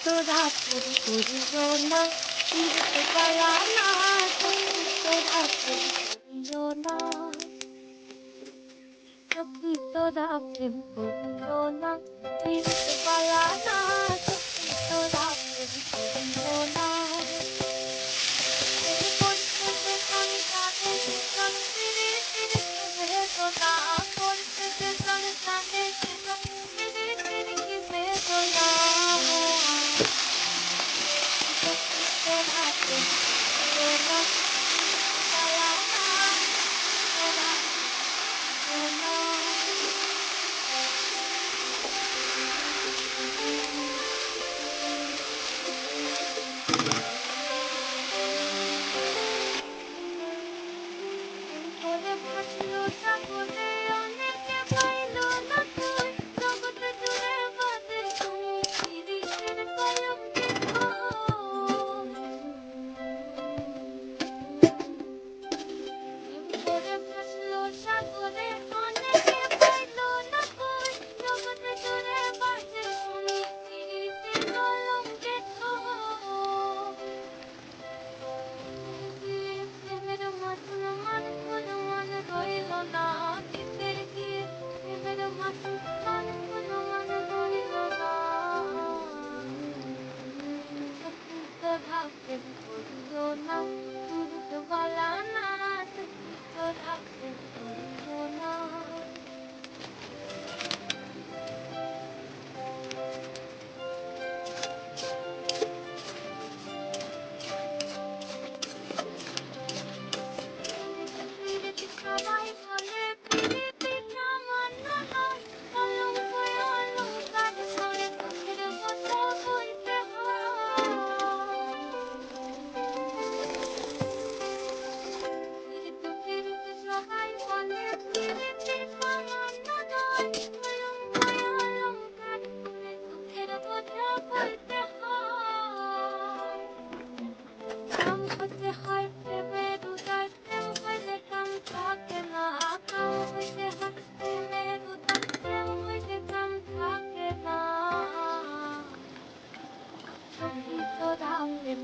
তোরা প্রেম করিও না, ফিরতে পারা না, সখী তোরা প্রেম করিও না, সখী তোরা প্রেম করিও না, ফিরতে পারা না, সখী তোরা প্রেম করিও না। এই করতে সংসারে জীবন প্রীতির কি বেদনা, করতে সংসারে জীবন প্রীতির কি বেদনা, সখী তোরা প্রেম করিও না, পারা না, তোরা করিও না। ওরে ভাসলো সাগরে অনেকে পাইল না কই, জগৎ জুড়ে বাজে শুনি পিরিতের কলঙ্কের ঘোষ। ওরে ভাসলো সাগরে অনেকে পাইল না কই, জগৎ জুড়ে বাজে শুনি পিরিতের কলঙ্কের ঘোষ। প্রেমের মাঝন মান কোন মান রইল না, দিতে গিয়ে প্রেমের মাঝন মান কোন মান রইল না, সখী তোরা প্রেম করিও না, ফিরতে পারা না, সখী তোরা প্রেম করিও না। প্রীতি সবাই বলে প্রীতি সামান্য নয়, কলঙ্ক অলংকার করে দুঃখের কথা বলতে হয়। প্রীতি সবাই বলে প্রীতি সামান্য নয়, কলঙ্ক অলংকার করে দুঃখের কথা বলতে হয়। কাম হতে হয় প্রেমের উদয়, প্রেম হইলে কাম থাকে না, কাম হইতে হয় প্রেমের উদয়, প্রেম হইলে কাম থাকে না, সখী তোরা প্রেম